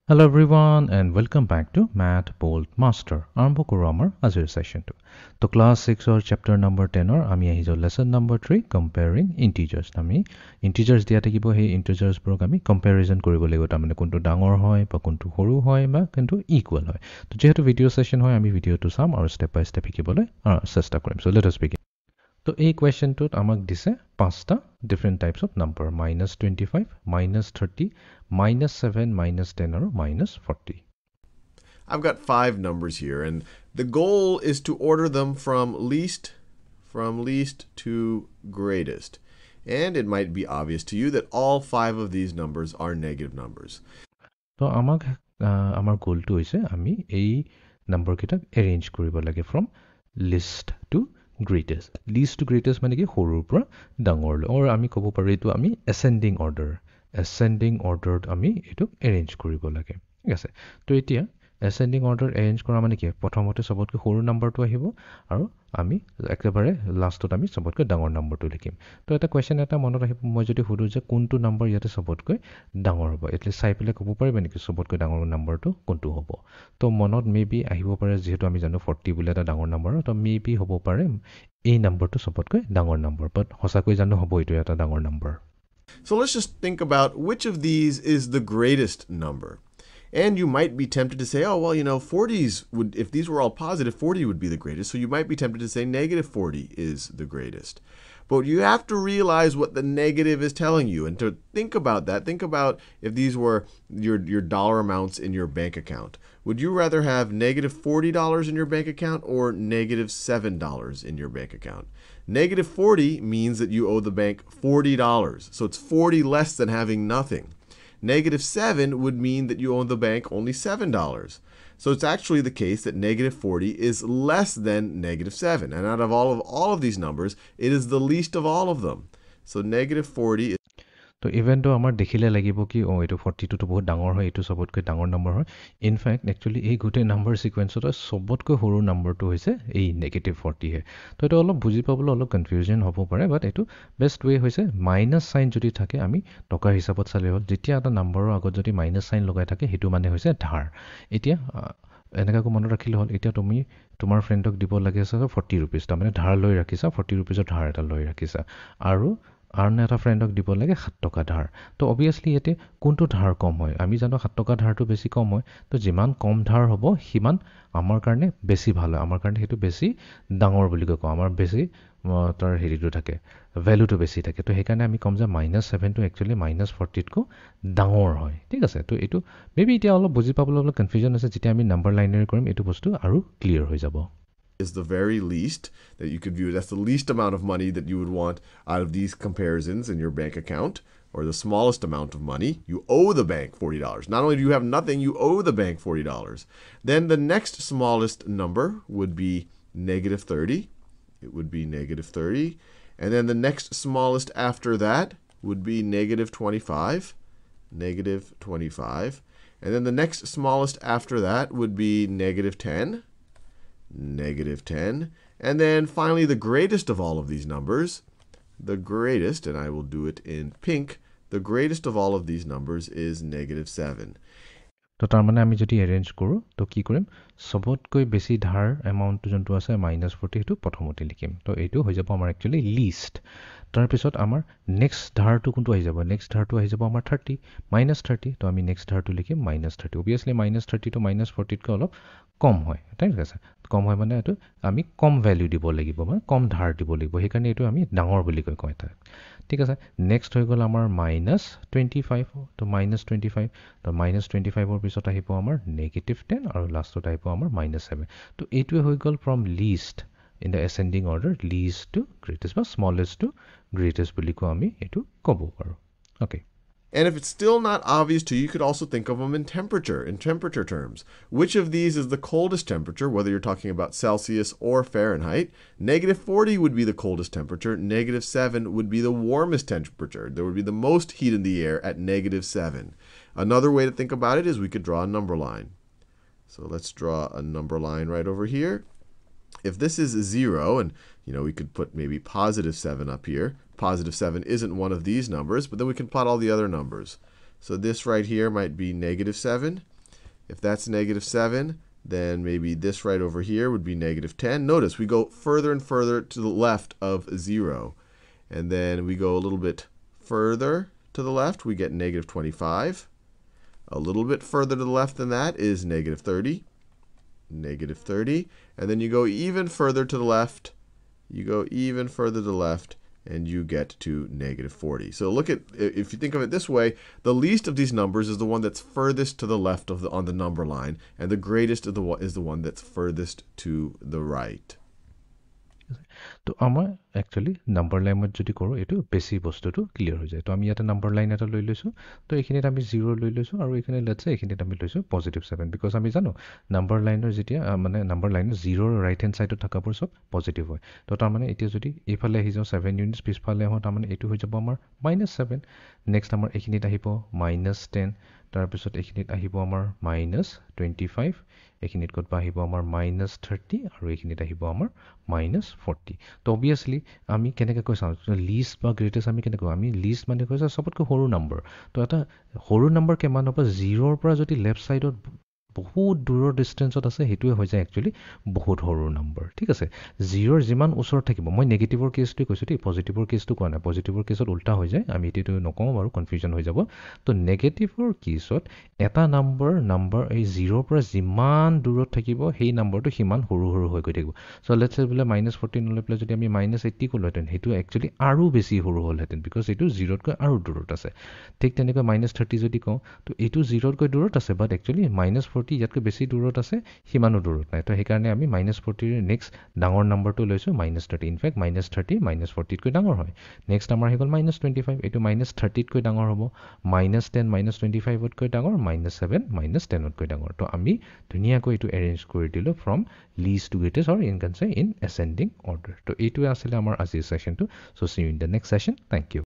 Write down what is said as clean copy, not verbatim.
Hello everyone and welcome back to Math Bold Master. আৰম্ভ কৰো আমাৰ আজিৰ সেশনটো। তো ক্লাছ 6 অৰ চেপ্টাৰ নম্বৰ 10 অৰ আমি আহিছো লেসন নম্বৰ 3 কম্পেয়াৰিং ইন্টিজাৰ্স। আমি ইন্টিজাৰ্স দিয়া থাকিব সেই ইন্টিজাৰ্স বোৰক আমি কম্পেৰিজন কৰিব লাগিব তাৰমানে কোনটো ডাঙৰ হয় বা কোনটো সৰু হয় বা কোনটো ইকুৱেল হয়। তো যেহেতু ভিডিও সেশন হয় আমি ভিডিওটো চাম আৰু স্টেপ বাই স্টেপ শিকিবলৈ চেষ্টা কৰিম। So let us begin. তো এই কোৱেশ্চনটোত আমাক দিছে পাঁচটা ডিফাৰেণ্ট টাইপছ অফ নাম্বাৰ -25, -30, -7, -10 আৰু -40. I've got 5 numbers here, and the goal is to order them from least to greatest. And it might be obvious to you that all 5 of these numbers are negative numbers. তো আমাক আমাৰ গোলটো হৈছে আমি এই নাম্বাৰকেইটাক arrange কৰিব লাগে from least to greatest. Least to greatest মানে কি সৰুৰ পৰা ডাঙৰলৈ, আৰু আমি ক'ব পাৰোঁ এইটো আমি এচেণ্ডিং অৰ্ডাৰত আমি এইটোক এৰেঞ্জ কৰিব লাগে। ঠিক আছে, তো এতিয়া এচেণ্ডিং অৰ্ডাৰ এৰেঞ্জ কৰা মানে কি প্ৰথমতে চবতকৈ সৰু নাম্বাৰটো আহিব আৰু আমি একেবাৰে লাষ্টত আমি চবতকৈ ডাঙৰ নাম্বাৰটো লিখিম। তো এটা কুৱেশ্যন এটা মনত আহিব, মই যদি সুধোঁ যে কোনটো নাম্বাৰ ইয়াতে চবতকৈ ডাঙৰ হ'ব, এটলিষ্ট চাই পেলাই ক'ব পাৰিব নেকি চবতকৈ ডাঙৰ নাম্বাৰটো কোনটো হ'ব? তো মনত মে বি আহিব পাৰে, যিহেতু আমি জানো 40 বুলি এটা ডাঙৰ নাম্বাৰ, তো মে বি হ'ব পাৰে এই নাম্বাৰটো চবতকৈ ডাঙৰ নাম্বাৰ, বাট সঁচাকৈ জানো হ'ব এইটো এটা ডাঙৰ number. So let's just think about which of these is the greatest number. And you might be tempted to say, oh, well, 40s would, if these were all positive, 40 would be the greatest. So you might be tempted to say -40 is the greatest. But you have to realize what the negative is telling you. And to think about that, think about if these were your dollar amounts in your bank account. Would you rather have -$40 in your bank account or -$7 in your bank account? -40 means that you owe the bank $40. So it's 40 less than having nothing. -7 would mean that you owe the bank only $7. So it's actually the case that -40 is less than -7. And out of all of these numbers, it is the least of all of them. So -40 is... তো ইভেণ্টটো আমাৰ দেখিলে লাগিব কি এইটো 42টো বহুত ডাঙৰ হয়, এইটো চবতকৈ ডাঙৰ নম্বৰ হয়। ইনফেক্ট একচুৱেলি এই গোটেই নাম্বাৰ ছিকুৱেঞ্চত চবতকৈ সৰু নাম্বাৰটো হৈছে এই -40হে। তো এইটো অলপ বুজি পাবলৈ অলপ কনফিউজন হ'ব পাৰে, বাট এইটো বেষ্ট ৱে হৈছে মাইনাছ চাইন যদি থাকে আমি টকাৰ হিচাপত চালে হ'ল, যেতিয়া এটা নাম্বাৰৰ আগত যদি মাইনাছ চাইন লগাই থাকে সেইটো মানে হৈছে ধাৰ। এতিয়া এনেকুৱাকৈ মনত ৰাখিলে হ'ল, এতিয়া তুমি তোমাৰ ফ্ৰেণ্ডক দিব লাগে 40 ৰুপিজ, তাৰমানে ধাৰ লৈ ৰাখিছা, 40 ৰুপিজৰ ধাৰ এটা লৈ ৰাখিছা, আৰু আন এটা ফ্ৰেণ্ডক দিব লাগে 7 টকা ধাৰ। তো অবভিয়াছলি ইয়াতে কোনটো ধাৰ কম হয়? আমি জানো 7 টকা ধাৰটো বেছি কম হয়। তো যিমান কম ধাৰ হ'ব সিমান আমাৰ কাৰণে বেছি ভাল হয়, আমাৰ কাৰণে সেইটো বেছি ডাঙৰ বুলি কওঁ, আমাৰ বেছি তাৰ হেৰিটো থাকে, ভেলুটো বেছি থাকে। তো সেইকাৰণে আমি ক'ম যে -7টো একচুৱেলি -40তকৈ ডাঙৰ হয়। ঠিক আছে, তো এইটো মে বি এতিয়া অলপ বুজি পাবলৈ অলপ কনফিউজন আছে, যেতিয়া আমি নাম্বাৰ লাইনেৰে কৰিম এইটো বস্তু আৰু ক্লিয়াৰ হৈ যাব। Is the very least that you could view. That's the least amount of money that you would want out of these comparisons in your bank account, or the smallest amount of money. You owe the bank $40. Not only do you have nothing, you owe the bank $40. Then the next smallest number would be -30. It would be -30. And then the next smallest after that would be -25. -25. And then the next smallest after that would be -10. -10. And then finally, the greatest of all of these numbers, the greatest, and I will do it in pink, the greatest of all of these numbers is -7. তো তাৰমানে আমি যদি arrange কৰোঁ তো কি কৰিম, চবতকৈ বেছি ধাৰ এমাউণ্টটো যোনটো আছে -40 সেইটো প্ৰথমতে লিখিম। তো এইটো হৈ যাব আমাৰ একচুৱেলি লিষ্ট। তাৰপিছত আমাৰ নেক্সট ধাৰটো কোনটো আহি যাব? নেক্সট ধাৰটো আহি যাব আমাৰ -30। তো আমি নেক্সট ধাৰটো লিখিম -30। অবভিয়াছলি -30টো -40তকৈ অলপ কম হয়, ঠিক আছে। কম হয় মানে এইটো আমি কম ভেলিউ দিব লাগিব, মানে কম ধাৰ দিব লাগিব, সেইকাৰণে এইটো আমি ডাঙৰ বুলি কওঁ এটা। ঠিক আছে, নেক্সট হৈ গ'ল আমাৰ -25। তো -25, তো -25ৰ পিছত আহিব আমাৰ -10 আৰু লাষ্টত আহিব আমাৰ -7। তো এইটোৱে হৈ গ'ল from least in the ascending order, least to greatest বা স্মলেষ্ট টু গ্ৰেটেষ্ট বুলি কওঁ আমি, এইটো ক'ব পাৰোঁ। Okay. And if it's still not obvious to you, you could also think of them in temperature terms. Which of these is the coldest temperature, whether you're talking about Celsius or Fahrenheit? -40 would be the coldest temperature. -7 would be the warmest temperature. There would be the most heat in the air at -7. Another way to think about it is we could draw a number line. So let's draw a number line right over here. If this is 0, and we could put maybe +7 up here. +7 isn't one of these numbers, but then we can plot all the other numbers. So this right here might be -7. If that's negative 7, then maybe this right over here would be negative 10. Notice we go further and further to the left of 0. And then we go a little bit further to the left, we get negative 25. A little bit further to the left than that is negative 30. Negative 30. And then you go even further to the left. You go even further to the left, and you get to negative 40. So look at, if you think of it this way, the least of these numbers is the one that's furthest to the left of on the number line, and the greatest is the one that's furthest to the right. তো আমাৰ actually number লাইনত যদি কৰোঁ এইটো বেছি বস্তুটো clear হৈ যায় তো আমি ইয়াতে নাম্বাৰ লাইন এটা লৈ লৈছোঁ তো এইখিনিত আমি 0 লৈ লৈছোঁ আৰু এইখিনি লেটছে এইখিনিত আমি লৈছোঁ পজিটিভ 7 বিকজ আমি জানো নাম্বাৰ লাইনৰ যেতিয়া মানে নাম্বাৰ লাইনৰ 0ৰ ৰাইট হেণ্ড ছাইডত থকাবোৰ চব পজিটিভ হয় তো তাৰমানে এতিয়া যদি এইফালে আহি যাওঁ 7 ইউনিটছ পিছফালে আহোঁ তাৰমানে এইটো হৈ যাব আমাৰ -7 নেক্সট আমাৰ এইখিনিত আহিব -10 তাৰপিছত এইখিনিত আহিব আমাৰ -25 এইখিনিত ক'তবা আহিব আমাৰ -30 আৰু এইখিনিত আহিব আমাৰ -40 তো অবভিয়াছলি আমি কেনেকৈ কৈ চাওঁ লিষ্ট বা গ্ৰেটেষ্ট আমি কেনেকৈ আমি লিষ্ট মানে কৈছোঁ চবতকৈ সৰু নম্বৰ তো এটা সৰু নম্বৰ কিমান হ'ব 0ৰ পৰা যদি লেফ্ট ছাইডত বহুত দূৰৰ ডিষ্টেঞ্চত আছে সেইটোৱে হৈ যায় একচুৱেলি বহুত সৰু নম্বৰ ঠিক আছে 0ৰ যিমান ওচৰত থাকিব মই নেগেটিভৰ কেছটোৱে কৈছোঁ দেই পজিটিভৰ কেছটো কোৱা নাই পজিটিভৰ কেছত উল্টা হৈ যায় আমি এইটো নকওঁ বাৰু কনফিউজন হৈ যাব তো নেগেটিভৰ কেছত এটা নম্বৰ এই 0ৰ পৰা যিমান দূৰত থাকিব সেই নম্বৰটো সিমান সৰু সৰু হৈ গৈ থাকিব চ' লেটছ চে বোলে -14 লৈ পেলাই যদি আমি -80 ক'লোহেঁতেন সেইটো একচুৱেলি আৰু বেছি সৰু হ'লহেঁতেন বিকজ এইটো 0তকৈ আৰু দূৰত আছে ঠিক তেনেকৈ -30 যদি কওঁ তো এইটো 0তকৈ দূৰত আছে বাট একচুৱেলি -40 ইয়াতকৈ বেছি দূৰত আছে সিমানো দূৰত নাই তো সেইকাৰণে আমি -40ৰ নেক্সট ডাঙৰ নম্বৰটো লৈছোঁ -30 ইনফেক্ট -30 -40তকৈ ডাঙৰ হয় নেক্সট আমাৰ আহি গ'ল -25 এইটো -30তকৈ ডাঙৰ হ'ব -10 -25তকৈ ডাঙৰ -7 -10তকৈ ডাঙৰ তো আমি ধুনীয়াকৈ এইটো এৰেঞ্জ কৰি দিলোঁ from least to greatest or increasing in ascending order তো এইটোৱে আছিলে আমাৰ আজিৰ ছেশ্যনটো so' see you in the next session thank U